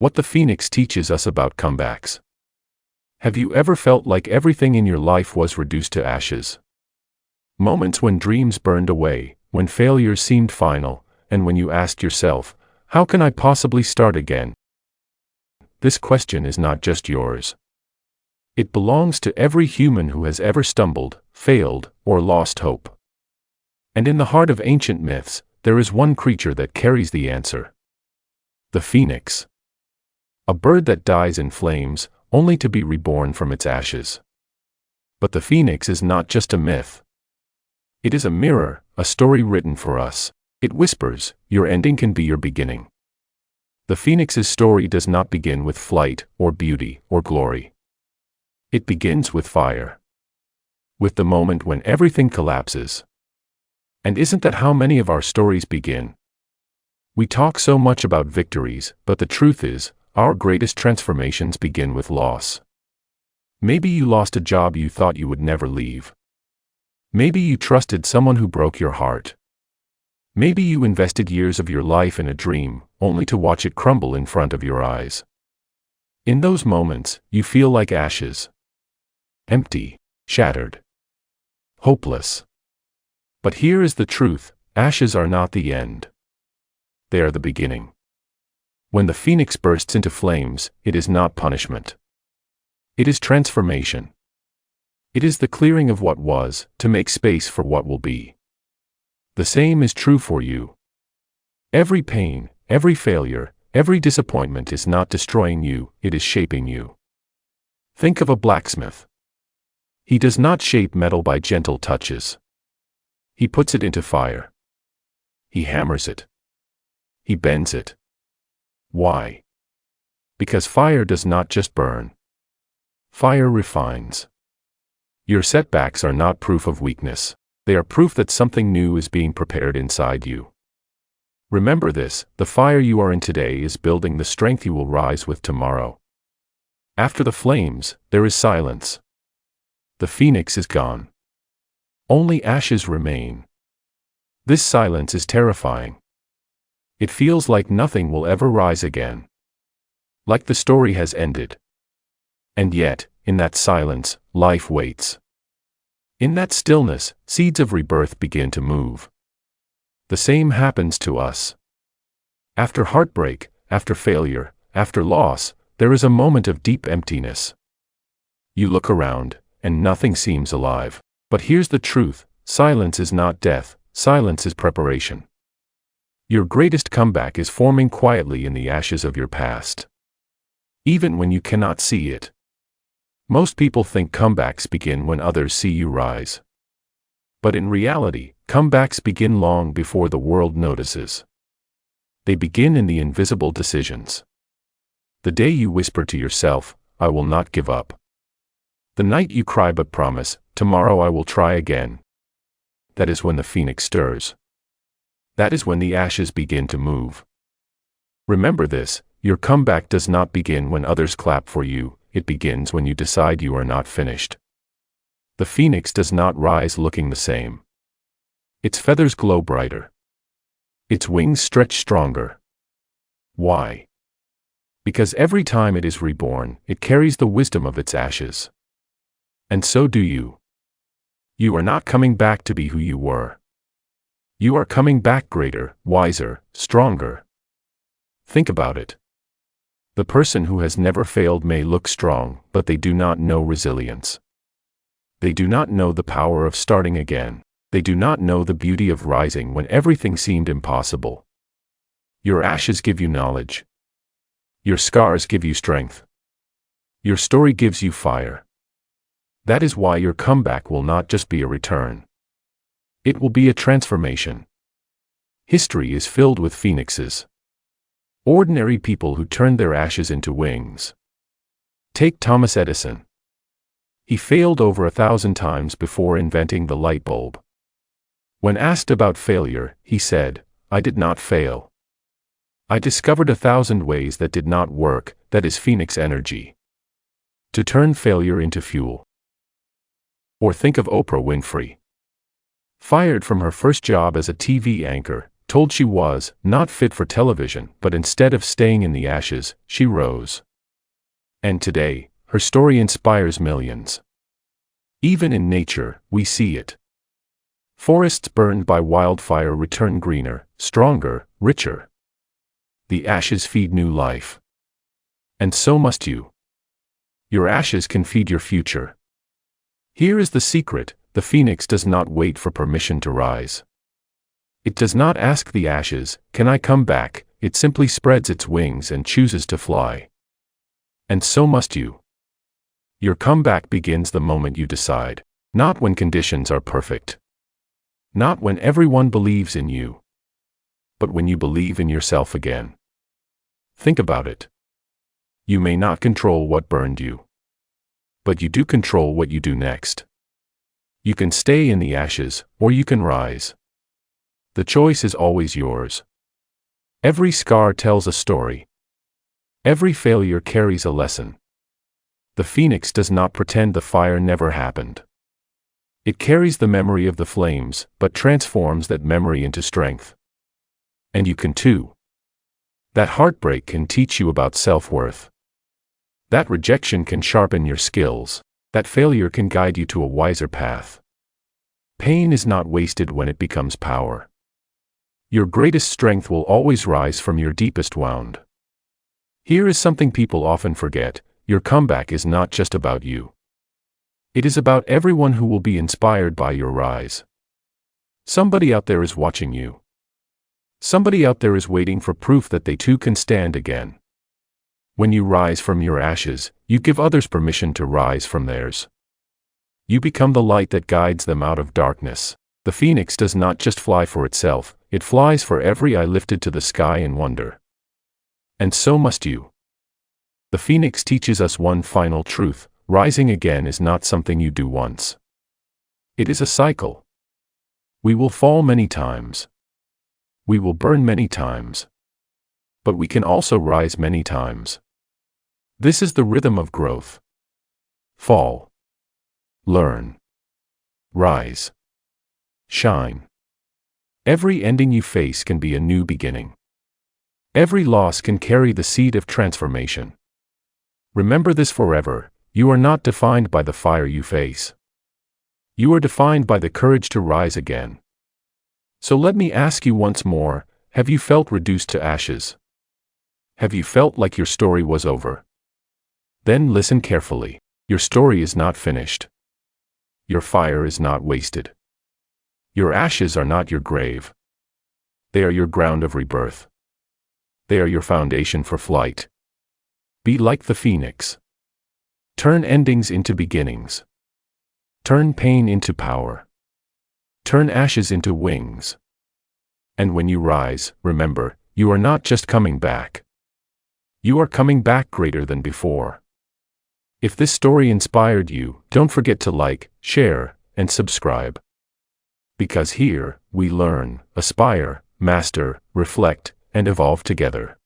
What the Phoenix teaches us about comebacks. Have you ever felt like everything in your life was reduced to ashes? Moments when dreams burned away, when failures seemed final, and when you asked yourself, how can I possibly start again? This question is not just yours. It belongs to every human who has ever stumbled, failed, or lost hope. And in the heart of ancient myths, there is one creature that carries the answer. The phoenix. A bird that dies in flames, only to be reborn from its ashes. But the phoenix is not just a myth. It is a mirror, a story written for us. It whispers, your ending can be your beginning. The phoenix's story does not begin with flight, or beauty, or glory. It begins with fire. With the moment when everything collapses. And isn't that how many of our stories begin? We talk so much about victories, but the truth is, our greatest transformations begin with loss. Maybe you lost a job you thought you would never leave. Maybe you trusted someone who broke your heart. Maybe you invested years of your life in a dream, only to watch it crumble in front of your eyes. In those moments, you feel like ashes. Empty, shattered, hopeless. But here is the truth, ashes are not the end. They are the beginning. When the phoenix bursts into flames, it is not punishment. It is transformation. It is the clearing of what was, to make space for what will be. The same is true for you. Every pain, every failure, every disappointment is not destroying you, it is shaping you. Think of a blacksmith. He does not shape metal by gentle touches. He puts it into fire. He hammers it. He bends it. Why? Because fire does not just burn. Fire refines. Your setbacks are not proof of weakness. They are proof that something new is being prepared inside you. Remember this, the fire you are in today is building the strength you will rise with tomorrow. After the flames, there is silence. The phoenix is gone. Only ashes remain. This silence is terrifying. It feels like nothing will ever rise again. Like the story has ended. And yet, in that silence, life waits. In that stillness, seeds of rebirth begin to move. The same happens to us. After heartbreak, after failure, after loss, there is a moment of deep emptiness. You look around, and nothing seems alive. But here's the truth, silence is not death, silence is preparation. Your greatest comeback is forming quietly in the ashes of your past. Even when you cannot see it. Most people think comebacks begin when others see you rise. But in reality, comebacks begin long before the world notices. They begin in the invisible decisions. The day you whisper to yourself, I will not give up. The night you cry but promise, tomorrow I will try again. That is when the phoenix stirs. That is when the ashes begin to move. Remember this, your comeback does not begin when others clap for you, it begins when you decide you are not finished. The phoenix does not rise looking the same. Its feathers glow brighter. Its wings stretch stronger. Why? Because every time it is reborn, it carries the wisdom of its ashes. And so do you. You are not coming back to be who you were. You are coming back greater, wiser, stronger. Think about it. The person who has never failed may look strong, but they do not know resilience. They do not know the power of starting again. They do not know the beauty of rising when everything seemed impossible. Your ashes give you knowledge. Your scars give you strength. Your story gives you fire. That is why your comeback will not just be a return. It will be a transformation. History is filled with phoenixes. Ordinary people who turned their ashes into wings. Take Thomas Edison. He failed over 1,000 times before inventing the light bulb. When asked about failure, he said, I did not fail. I discovered 1,000 ways that did not work, that is phoenix energy. To turn failure into fuel. Or think of Oprah Winfrey. Fired from her first job as a TV anchor, told she was not fit for television, but instead of staying in the ashes, she rose. And today, her story inspires millions. Even in nature, we see it. Forests burned by wildfire return greener, stronger, richer. The ashes feed new life. And so must you. Your ashes can feed your future. Here is the secret: the phoenix does not wait for permission to rise. It does not ask the ashes, "Can I come back?" It simply spreads its wings and chooses to fly. And so must you. Your comeback begins the moment you decide, not when conditions are perfect. Not when everyone believes in you, but when you believe in yourself again. Think about it. You may not control what burned you, but you do control what you do next. You can stay in the ashes, or you can rise. The choice is always yours. Every scar tells a story. Every failure carries a lesson. The phoenix does not pretend the fire never happened. It carries the memory of the flames, but transforms that memory into strength. And you can too. That heartbreak can teach you about self-worth. That rejection can sharpen your skills. That failure can guide you to a wiser path. Pain is not wasted when it becomes power. Your greatest strength will always rise from your deepest wound. Here is something people often forget: your comeback is not just about you. It is about everyone who will be inspired by your rise. Somebody out there is watching you. Somebody out there is waiting for proof that they too can stand again. When you rise from your ashes, you give others permission to rise from theirs. You become the light that guides them out of darkness. The phoenix does not just fly for itself, it flies for every eye lifted to the sky in wonder. And so must you. The phoenix teaches us one final truth: rising again is not something you do once. It is a cycle. We will fall many times. We will burn many times. But we can also rise many times. This is the rhythm of growth. Fall. Learn. Rise. Shine. Every ending you face can be a new beginning. Every loss can carry the seed of transformation. Remember this forever: you are not defined by the fire you face. You are defined by the courage to rise again. So let me ask you once more: have you felt reduced to ashes? Have you felt like your story was over? Then listen carefully. Your story is not finished. Your fire is not wasted. Your ashes are not your grave. They are your ground of rebirth. They are your foundation for flight. Be like the phoenix. Turn endings into beginnings. Turn pain into power. Turn ashes into wings. And when you rise, remember, you are not just coming back. You are coming back greater than before. If this story inspired you, don't forget to like, share, and subscribe. Because here, we learn, aspire, master, reflect, and evolve together.